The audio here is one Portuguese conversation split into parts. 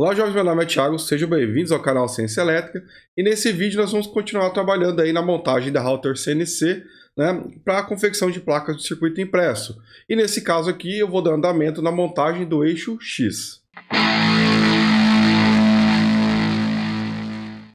Olá, jovens, meu nome é Thiago, sejam bem-vindos ao canal Ciência Elétrica e nesse vídeo nós vamos continuar trabalhando aí na montagem da router CNC, né, para a confecção de placas de circuito impresso. E nesse caso aqui eu vou dar andamento na montagem do eixo X.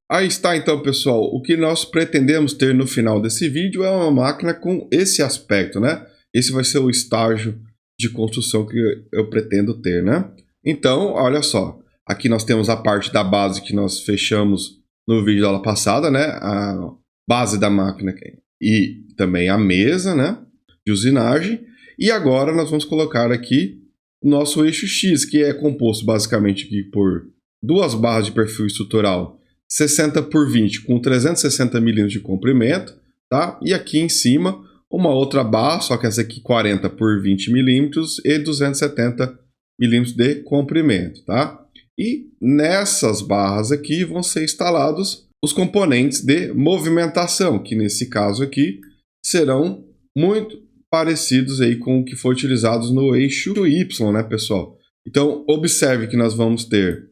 Aí está então, pessoal, o que nós pretendemos ter no final desse vídeo é uma máquina com esse aspecto, né? Esse vai ser o estágio de construção que eu pretendo ter, né? Então, olha só. Aqui nós temos a parte da base que nós fechamos no vídeo da aula passada, né? A base da máquina e também a mesa, né? De usinagem. E agora nós vamos colocar aqui o nosso eixo X, que é composto basicamente aqui por duas barras de perfil estrutural 60 por 20 com 360 milímetros de comprimento, tá? E aqui em cima uma outra barra, só que essa aqui 40 por 20 milímetros e 270 milímetros de comprimento, tá? E nessas barras aqui vão ser instalados os componentes de movimentação, que nesse caso aqui serão muito parecidos aí com o que foi utilizado no eixo Y, né, pessoal? Então, observe que nós vamos ter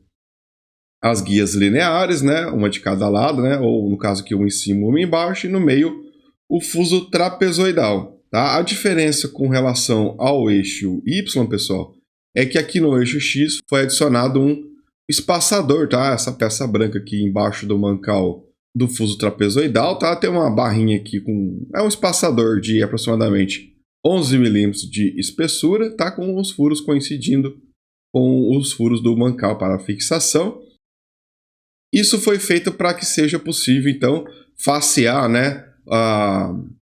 as guias lineares, né, uma de cada lado, né, ou no caso aqui uma em cima, uma embaixo, e no meio o fuso trapezoidal, tá? A diferença com relação ao eixo Y, pessoal, é que aqui no eixo X foi adicionado um espaçador, tá? Essa peça branca aqui embaixo do mancal do fuso trapezoidal, tá? Tem uma barrinha aqui com... é um espaçador de aproximadamente 11 milímetros de espessura, tá? Com os furos coincidindo com os furos do mancal para fixação. Isso foi feito para que seja possível, então, facear, né?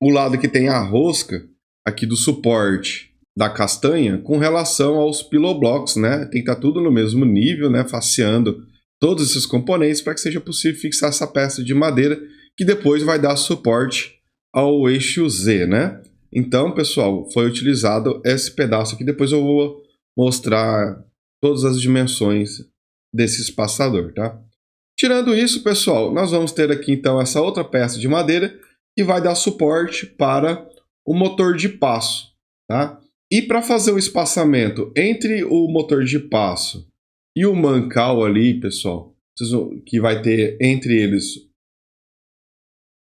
O lado que tem a rosca aqui do suporte da castanha com relação aos piloblocks, né? Tem que estar tudo no mesmo nível, né? Faceando todos esses componentes para que seja possível fixar essa peça de madeira que depois vai dar suporte ao eixo Z, né? Então, pessoal, foi utilizado esse pedaço aqui. Depois eu vou mostrar todas as dimensões desse espaçador, tá? Tirando isso, pessoal, nós vamos ter aqui então essa outra peça de madeira que vai dar suporte para o motor de passo, tá? E para fazer o espaçamento entre o motor de passo e o mancal ali, pessoal, que vai ter entre eles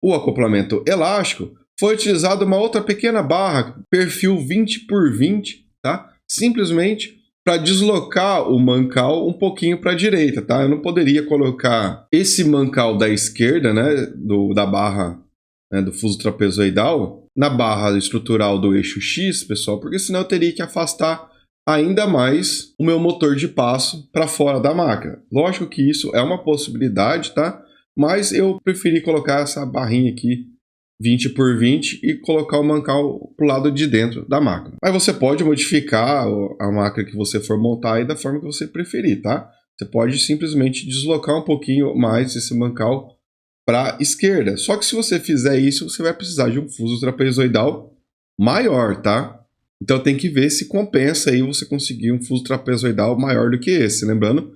o acoplamento elástico, foi utilizada uma outra pequena barra, perfil 20 por 20, tá? Simplesmente para deslocar o mancal um pouquinho para a direita, tá? Eu não poderia colocar esse mancal da esquerda, né, da barra, né, do fuso trapezoidal, na barra estrutural do eixo X, pessoal, porque senão eu teria que afastar ainda mais o meu motor de passo para fora da máquina. Lógico que isso é uma possibilidade, tá? Mas eu preferi colocar essa barrinha aqui 20 por 20 e colocar o mancal para o lado de dentro da máquina. Aí você pode modificar a máquina que você for montar aí da forma que você preferir, tá? Você pode simplesmente deslocar um pouquinho mais esse mancal para a esquerda. Só que se você fizer isso, você vai precisar de um fuso trapezoidal maior, tá? Então tem que ver se compensa aí você conseguir um fuso trapezoidal maior do que esse. Lembrando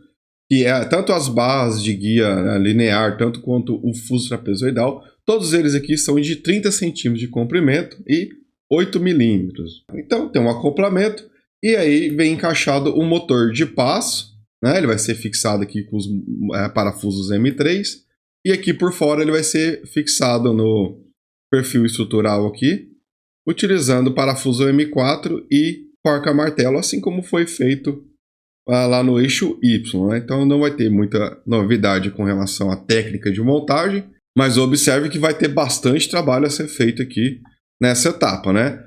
que tanto as barras de guia, né, linear, tanto quanto o fuso trapezoidal, todos eles aqui são de 30 centímetros de comprimento e 8 milímetros. Então tem um acoplamento e aí vem encaixado o motor de passo, né? Ele vai ser fixado aqui com os parafusos M3. E aqui por fora ele vai ser fixado no perfil estrutural aqui, utilizando parafuso M4 e porca-martelo, assim como foi feito lá no eixo Y, né? Então não vai ter muita novidade com relação à técnica de montagem, mas observe que vai ter bastante trabalho a ser feito aqui nessa etapa, né?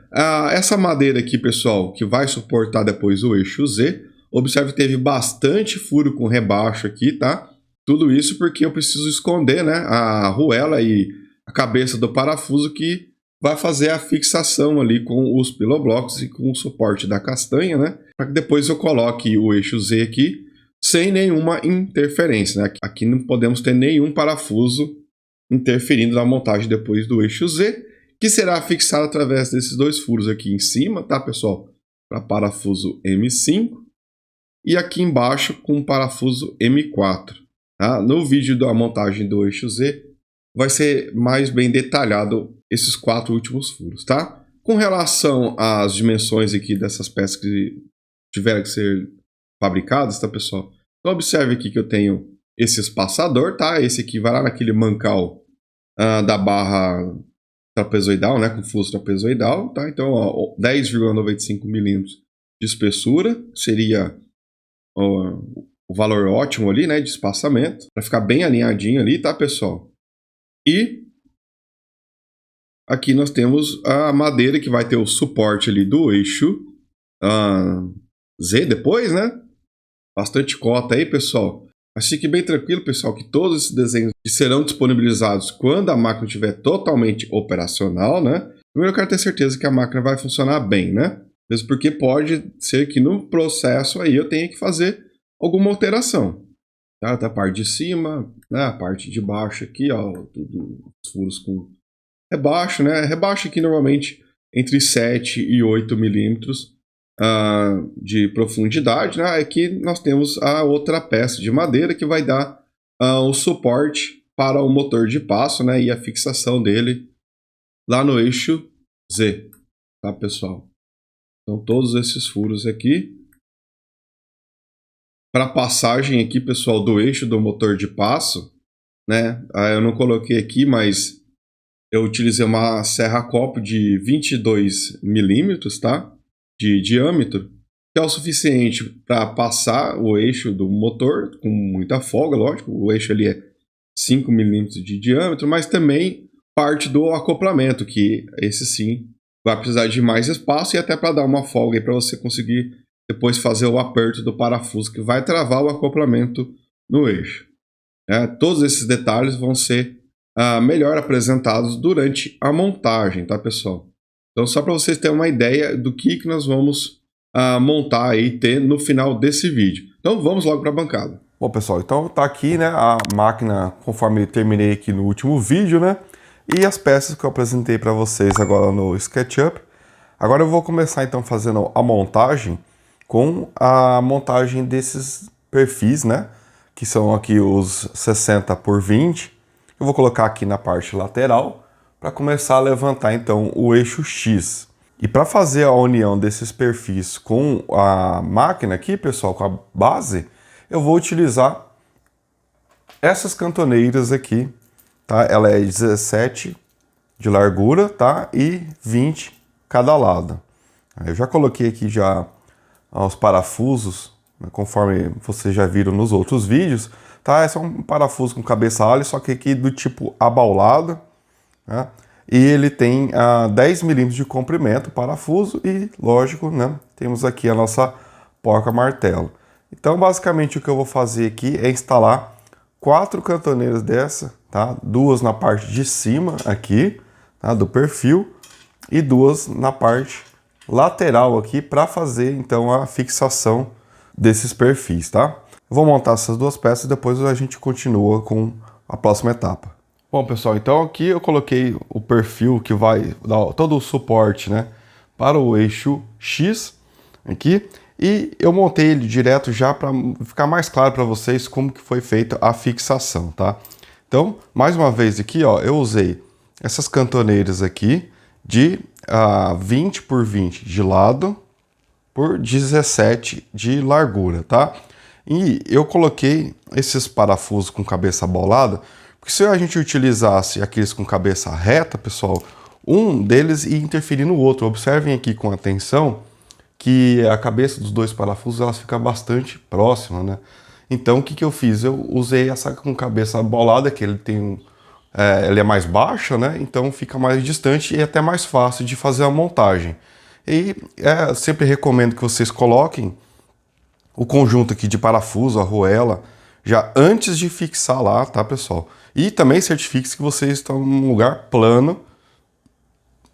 Essa madeira aqui, pessoal, que vai suportar depois o eixo Z, observe que teve bastante furo com rebaixo aqui, tá? Tudo isso porque eu preciso esconder, né, a arruela e a cabeça do parafuso que vai fazer a fixação ali com os piloblocks e com o suporte da castanha, né, para que depois eu coloque o eixo Z aqui sem nenhuma interferência, né? Aqui não podemos ter nenhum parafuso interferindo na montagem depois do eixo Z, que será fixado através desses dois furos aqui em cima, tá, pessoal? Para parafuso M5 e aqui embaixo com o parafuso M4. No vídeo da montagem do eixo Z vai ser mais bem detalhado esses 4 últimos furos, tá? Com relação às dimensões aqui dessas peças que tiveram que ser fabricadas, tá, pessoal? Então observe aqui que eu tenho esse espaçador, tá? Esse aqui vai lá naquele mancal da barra trapezoidal, né? Com fuso trapezoidal, tá? Então, 10,95 milímetros de espessura seria o valor ótimo ali, né? De espaçamento, para ficar bem alinhadinho ali, tá, pessoal? E aqui nós temos a madeira que vai ter o suporte ali do eixo Z depois, né? Bastante cota aí, pessoal. Mas fique bem tranquilo, pessoal, que todos esses desenhos serão disponibilizados quando a máquina estiver totalmente operacional, né? Primeiro eu quero ter certeza que a máquina vai funcionar bem, né? Mesmo porque pode ser que no processo aí eu tenha que fazer alguma alteração. Tá? Da parte de cima, né? A parte de baixo aqui, ó, tudo, os furos com rebaixo, né? Rebaixo aqui normalmente entre 7 e 8 milímetros de profundidade, né? Aqui nós temos a outra peça de madeira que vai dar o suporte para o motor de passo, né? E a fixação dele lá no eixo Z, tá, pessoal? Então todos esses furos aqui para passagem aqui, pessoal, do eixo do motor de passo, né? Eu não coloquei aqui, mas eu utilizei uma serra-copo de 22 milímetros, tá? De diâmetro, que é o suficiente para passar o eixo do motor com muita folga, lógico. O eixo ali é 5 milímetros de diâmetro, mas também parte do acoplamento, que esse sim vai precisar de mais espaço e até para dar uma folga para você conseguir depois fazer o aperto do parafuso que vai travar o acoplamento no eixo. Todos esses detalhes vão ser melhor apresentados durante a montagem, tá, pessoal? Então, só para vocês terem uma ideia do que nós vamos montar e ter no final desse vídeo. Então, vamos logo para a bancada. Bom, pessoal, então tá aqui, né, a máquina, conforme terminei aqui no último vídeo, né, e as peças que eu apresentei para vocês agora no SketchUp. Agora eu vou começar, então, fazendo a montagem com a montagem desses perfis, né, que são aqui os 60 por 20. Eu vou colocar aqui na parte lateral para começar a levantar então o eixo X. E para fazer a união desses perfis com a máquina aqui, pessoal, com a base, eu vou utilizar essas cantoneiras aqui, tá? Ela é 17 de largura, tá? E 20 cada lado. Eu já coloquei aqui já os parafusos, né, conforme vocês já viram nos outros vídeos, tá? Esse é um parafuso com cabeça alho, só que aqui do tipo abaulado, né? E ele tem 10 milímetros de comprimento, parafuso, e lógico, né, temos aqui a nossa porca martelo. Então basicamente o que eu vou fazer aqui é instalar 4 cantoneiras dessa, tá? 2 na parte de cima aqui, tá, do perfil, e 2 na parte lateral aqui para fazer então a fixação desses perfis, tá? Eu vou montar essas duas peças e depois a gente continua com a próxima etapa. Bom, pessoal, então aqui eu coloquei o perfil que vai dar todo o suporte, né, para o eixo X aqui, e eu montei ele direto já para ficar mais claro para vocês como que foi feita a fixação, tá? Então, mais uma vez aqui, ó, eu usei essas cantoneiras aqui de 20 por 20 de lado por 17 de largura, tá? E eu coloquei esses parafusos com cabeça abaulada, porque se a gente utilizasse aqueles com cabeça reta, pessoal, um deles ia interferir no outro. Observem aqui com atenção que a cabeça dos dois parafusos elas fica bastante próxima, né? Então o que eu fiz? Eu usei essa com cabeça abaulada, que ele tem ele é mais baixa, né? Então fica mais distante e até mais fácil de fazer a montagem. E sempre recomendo que vocês coloquem o conjunto aqui de parafuso, a arruela, já antes de fixar lá, tá, pessoal? E também certifique-se que vocês estão num lugar plano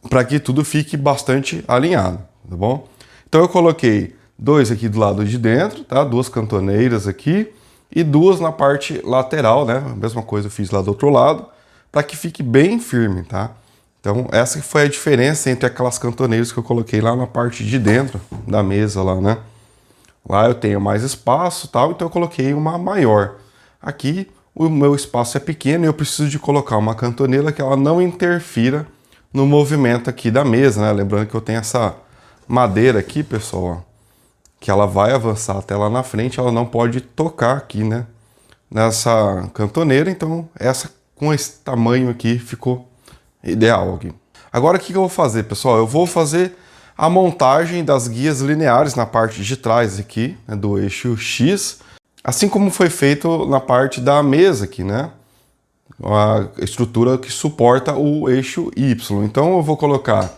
para que tudo fique bastante alinhado, tá bom? Então eu coloquei 2 aqui do lado de dentro, tá? 2 cantoneiras aqui e 2 na parte lateral, né? A mesma coisa eu fiz lá do outro lado, para que fique bem firme, tá? Então essa foi a diferença entre aquelas cantoneiras que eu coloquei lá na parte de dentro da mesa lá, né? Lá eu tenho mais espaço, tal, então eu coloquei uma maior. Aqui o meu espaço é pequeno e eu preciso de colocar uma cantoneira que ela não interfira no movimento aqui da mesa, né? Lembrando que eu tenho essa madeira aqui, pessoal, ó, que ela vai avançar até lá na frente, ela não pode tocar aqui, né, nessa cantoneira. Então essa com esse tamanho aqui ficou ideal aqui. Agora o que eu vou fazer, pessoal? Eu vou fazer a montagem das guias lineares na parte de trás aqui, né, do eixo X, assim como foi feito na parte da mesa aqui, né? A estrutura que suporta o eixo Y. Então eu vou colocar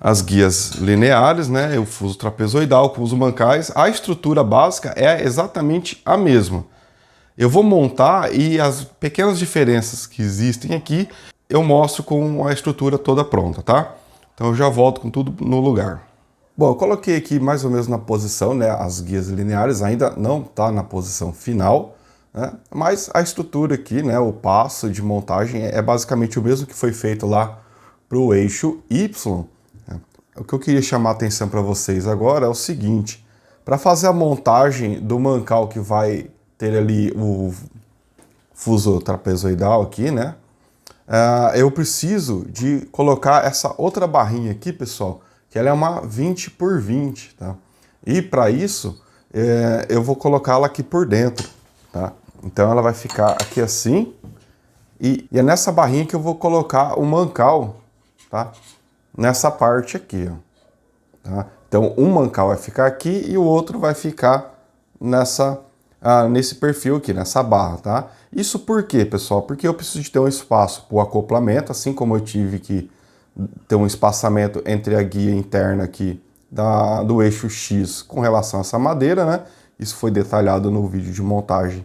as guias lineares, né? O fuso trapezoidal com os mancais. A estrutura básica é exatamente a mesma. Eu vou montar e as pequenas diferenças que existem aqui eu mostro com a estrutura toda pronta, tá? Então eu já volto com tudo no lugar. Bom, eu coloquei aqui mais ou menos na posição, né? As guias lineares ainda não está na posição final, né? Mas a estrutura aqui, né? O passo de montagem é basicamente o mesmo que foi feito lá para o eixo Y. O que eu queria chamar a atenção para vocês agora é o seguinte: para fazer a montagem do mancal que vai ter ali o fuso trapezoidal aqui, né? Eu preciso de colocar essa outra barrinha aqui, pessoal, que ela é uma 20 por 20, tá? E para isso, eu vou colocá-la aqui por dentro, tá? Então ela vai ficar aqui assim, e é nessa barrinha que eu vou colocar o mancal, tá? Nessa parte aqui, ó, tá? Então um mancal vai ficar aqui e o outro vai ficar nesse perfil aqui, nessa barra, tá? Isso por quê, pessoal? Porque eu preciso de ter um espaço para o acoplamento, assim como eu tive que ter um espaçamento entre a guia interna aqui do eixo X com relação a essa madeira, né? Isso foi detalhado no vídeo de montagem,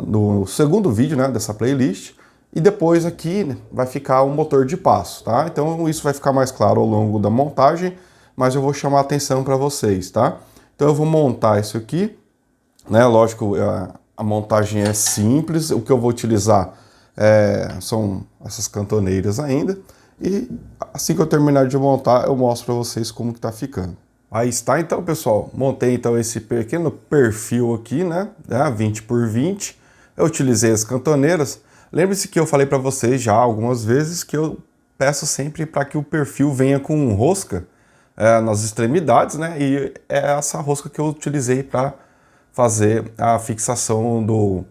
no segundo vídeo, né, dessa playlist. E depois aqui vai ficar um motor de passo, tá? Então isso vai ficar mais claro ao longo da montagem, mas eu vou chamar a atenção para vocês, tá? Então eu vou montar isso aqui, né? Lógico, a montagem é simples, o que eu vou utilizar são essas cantoneiras ainda, e assim que eu terminar de montar eu mostro para vocês como que tá ficando. Aí está então, pessoal, montei então esse pequeno perfil aqui, né, 20 por 20, eu utilizei as cantoneiras. Lembre-se que eu falei para vocês já algumas vezes que eu peço sempre para que o perfil venha com rosca nas extremidades, né, e é essa rosca que eu utilizei para fazer a fixação do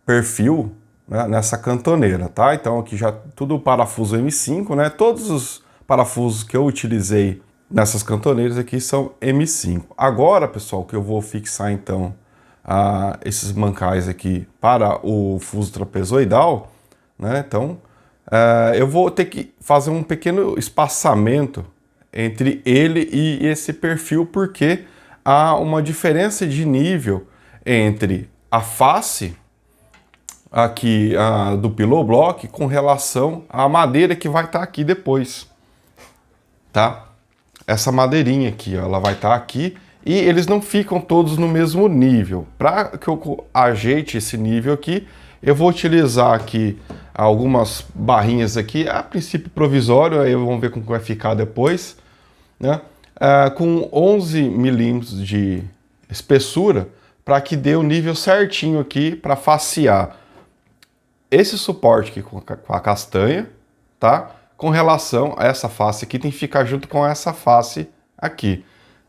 perfil, né, nessa cantoneira, tá? Então aqui já tudo parafuso M5, né? Todos os parafusos que eu utilizei nessas cantoneiras aqui são M5. Agora, pessoal, que eu vou fixar então esses mancais aqui para o fuso trapezoidal, né? Então eu vou ter que fazer um pequeno espaçamento entre ele e esse perfil, porque há uma diferença de nível entre a face aqui do pillow block com relação à madeira que vai estar aqui depois, tá? Essa madeirinha aqui, ó, ela vai estar aqui e eles não ficam todos no mesmo nível. Para que eu ajeite esse nível aqui, eu vou utilizar aqui algumas barrinhas aqui, a princípio provisório, aí vamos ver como vai ficar depois, né? Com 11 milímetros de espessura, para que dê o nível certinho aqui para facear esse suporte aqui com a castanha, tá? Com relação a essa face aqui, tem que ficar junto com essa face aqui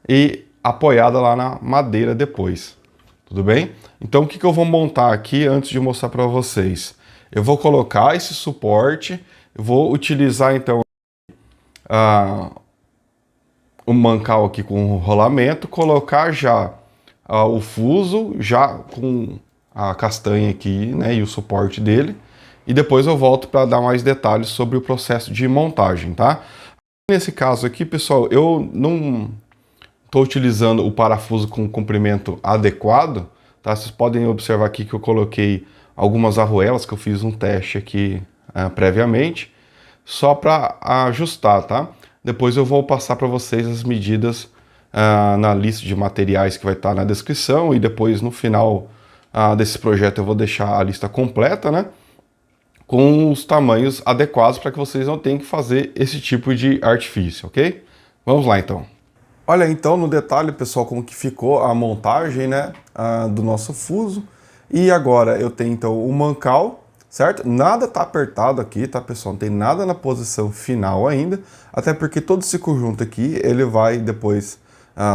e apoiada lá na madeira depois, tudo bem? Então o que eu vou montar aqui antes de mostrar para vocês? Eu vou colocar esse suporte, eu vou utilizar então o mancal aqui com o rolamento, colocar já o fuso, já com a castanha aqui, né, e o suporte dele, e depois eu volto para dar mais detalhes sobre o processo de montagem, tá? Nesse caso aqui, pessoal, eu não estou utilizando o parafuso com comprimento adequado, tá? Vocês podem observar aqui que eu coloquei algumas arruelas, que eu fiz um teste aqui previamente, só para ajustar, tá? Depois eu vou passar para vocês as medidas na lista de materiais que vai estar na descrição, e depois no final desse projeto eu vou deixar a lista completa, né? Com os tamanhos adequados para que vocês não tenham que fazer esse tipo de artifício, ok? Vamos lá então. Olha então no detalhe, pessoal, como que ficou a montagem, né, do nosso fuso. E agora eu tenho então o mancal, certo? Nada está apertado aqui, tá, pessoal? Não tem nada na posição final ainda, até porque todo esse conjunto aqui, ele vai depois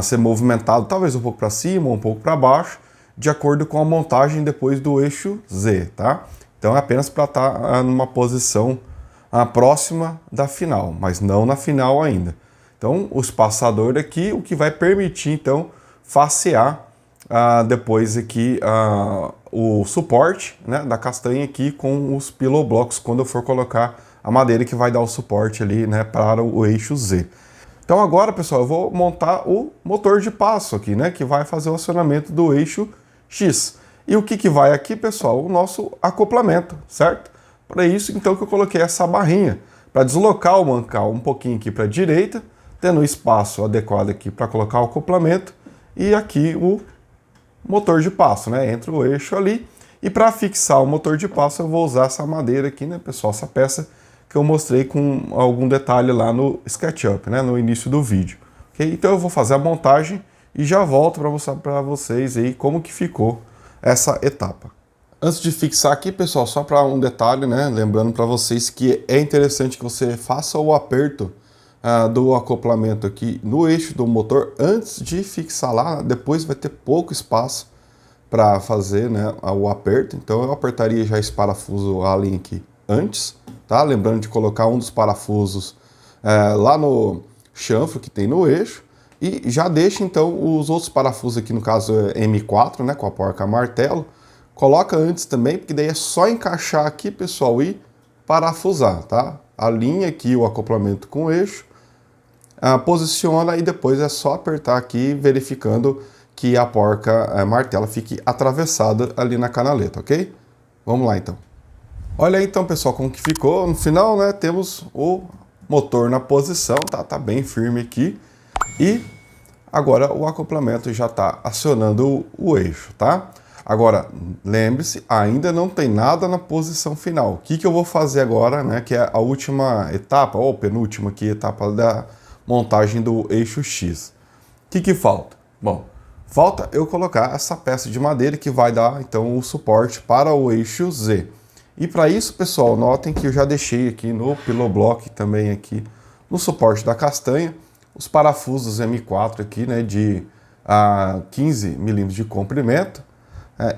ser movimentado, talvez um pouco para cima ou um pouco para baixo, de acordo com a montagem depois do eixo Z, tá? Então é apenas para estar numa posição próxima da final, mas não na final ainda. Então o espaçador aqui, o que vai permitir então facear depois aqui o suporte, né, da castanha aqui com os pillow blocks quando eu for colocar a madeira que vai dar o suporte ali, né, para o eixo Z. Então agora, pessoal, eu vou montar o motor de passo aqui, né, que vai fazer o acionamento do eixo X. E o que vai aqui, pessoal? O nosso acoplamento, certo? Para isso, então, que eu coloquei essa barrinha, para deslocar o mancal um pouquinho aqui para a direita, tendo o espaço adequado aqui para colocar o acoplamento, e aqui o motor de passo, né? Entra o eixo ali, e para fixar o motor de passo eu vou usar essa madeira aqui, né, pessoal? Essa peça que eu mostrei com algum detalhe lá no SketchUp, né, no início do vídeo. Okay? Então eu vou fazer a montagem e já volto para mostrar para vocês aí como que ficou essa etapa. Antes de fixar aqui, pessoal, só para um detalhe, né, lembrando para vocês que é interessante que você faça o aperto do acoplamento aqui no eixo do motor antes de fixar lá, depois vai ter pouco espaço para fazer, né, o aperto, então eu apertaria já esse parafuso Allen aqui antes, tá? Lembrando de colocar um dos parafusos lá no chanfro que tem no eixo e já deixa então os outros parafusos aqui, no caso M4, né, com a porca martelo, coloca antes também, porque daí é só encaixar aqui, pessoal, e parafusar, tá? Alinha aqui o acoplamento com o eixo, posiciona e depois é só apertar aqui, verificando que a porca martelo fique atravessada ali na canaleta, ok? Vamos lá então. Olha aí então, pessoal, como que ficou. No final, né, temos o motor na posição, tá bem firme aqui. E agora o acoplamento já está acionando o eixo, tá? Agora, lembre-se, ainda não tem nada na posição final. O que eu vou fazer agora, né, que é a última etapa, ou penúltima aqui, etapa da montagem do eixo X. O que falta? Bom, falta eu colocar essa peça de madeira que vai dar, então, o suporte para o eixo Z. E para isso, pessoal, notem que eu já deixei aqui no pillow block, também aqui no suporte da castanha, os parafusos M4 aqui, né, de 15 milímetros de comprimento.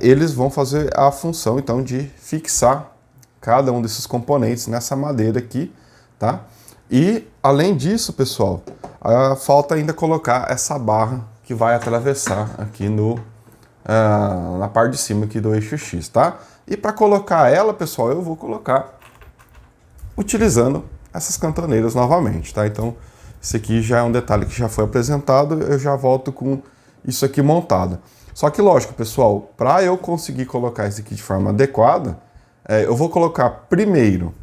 Eles vão fazer a função, então, de fixar cada um desses componentes nessa madeira aqui, tá? E, além disso, pessoal, falta ainda colocar essa barra que vai atravessar aqui na parte de cima aqui do eixo X, tá? E para colocar ela, pessoal, eu vou colocar utilizando essas cantoneiras novamente, tá? Então, esse aqui já é um detalhe que já foi apresentado, eu já volto com isso aqui montado. Só que, lógico, pessoal, para eu conseguir colocar isso aqui de forma adequada, eu vou colocar primeiro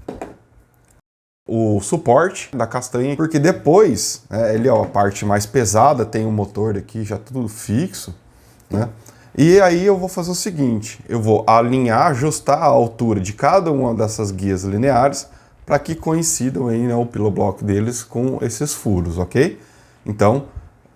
o suporte da castanha, porque depois, ele é a parte mais pesada, tem um motor aqui já tudo fixo, né? E aí eu vou fazer o seguinte, eu vou alinhar, ajustar a altura de cada uma dessas guias lineares para que coincidam aí, né, o pillow block deles com esses furos, ok? Então,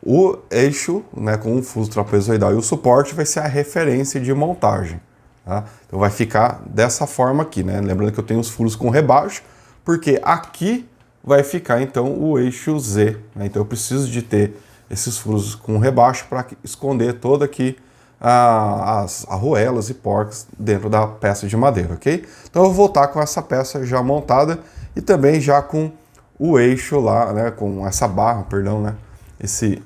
o eixo, né, com o fuso trapezoidal e o suporte vai ser a referência de montagem, tá? Então vai ficar dessa forma aqui, né? Lembrando que eu tenho os furos com rebaixo, porque aqui vai ficar então o eixo Z, né? Então eu preciso de ter esses furos com rebaixo para esconder toda aqui as arruelas e porcas dentro da peça de madeira, ok? Então eu vou voltar com essa peça já montada e também já com o eixo lá, né, com essa barra, perdão, né, esse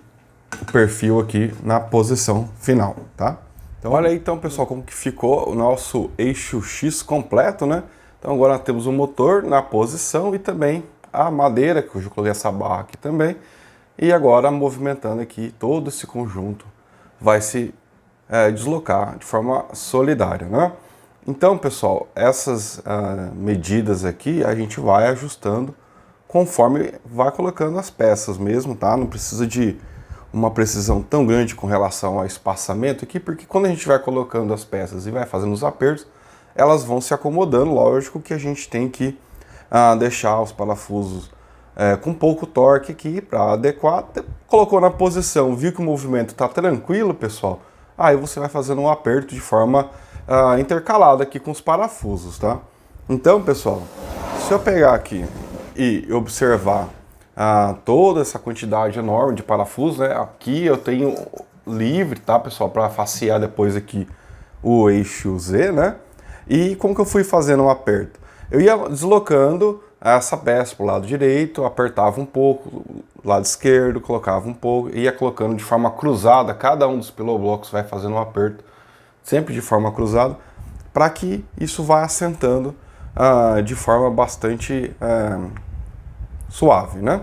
perfil aqui na posição final, tá? Então olha aí então, pessoal, como que ficou o nosso eixo X completo, né? Então agora temos o motor na posição e também a madeira, que eu já coloquei essa barra aqui também, e agora movimentando aqui todo esse conjunto vai se deslocar de forma solidária, né? Então, pessoal, essas medidas aqui a gente vai ajustando conforme vai colocando as peças mesmo, tá? Não precisa de uma precisão tão grande com relação ao espaçamento aqui, porque quando a gente vai colocando as peças e vai fazendo os apertos, elas vão se acomodando. Lógico que a gente tem que deixar os parafusos com pouco torque aqui para adequar. Colocou na posição, viu que o movimento está tranquilo, pessoal, aí você vai fazendo um aperto de forma intercalada aqui com os parafusos, tá? Então, pessoal, se eu pegar aqui e observar toda essa quantidade enorme de parafusos, né? Aqui eu tenho livre, tá, pessoal, para facear depois aqui o eixo Z, né? E como que eu fui fazendo o aperto? Eu ia deslocando essa peça para o lado direito, apertava um pouco, lado esquerdo, colocava um pouco, ia colocando de forma cruzada, cada um dos piloblocos vai fazendo um aperto, sempre de forma cruzada, para que isso vá assentando de forma bastante suave, né?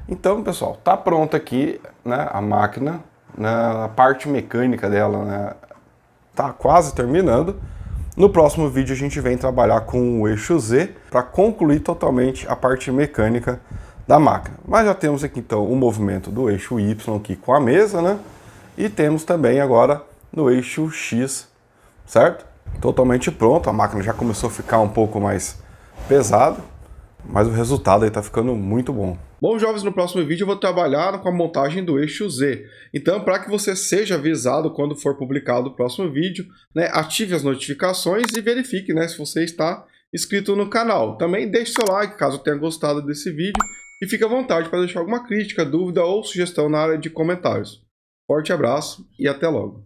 Então, pessoal, tá pronta aqui, né, a máquina, né, a parte mecânica dela, né, tá quase terminando. No próximo vídeo a gente vem trabalhar com o eixo Z para concluir totalmente a parte mecânica da máquina. Mas já temos aqui então o movimento do eixo Y aqui com a mesa, né? E temos também agora no eixo X, certo? Totalmente pronto, a máquina já começou a ficar um pouco mais pesada, mas o resultado aí tá ficando muito bom. Bom, jovens, no próximo vídeo eu vou trabalhar com a montagem do eixo Z. Então, para que você seja avisado quando for publicado o próximo vídeo, né, ative as notificações e verifique, né, se você está inscrito no canal. Também deixe seu like caso tenha gostado desse vídeo e fique à vontade para deixar alguma crítica, dúvida ou sugestão na área de comentários. Forte abraço e até logo.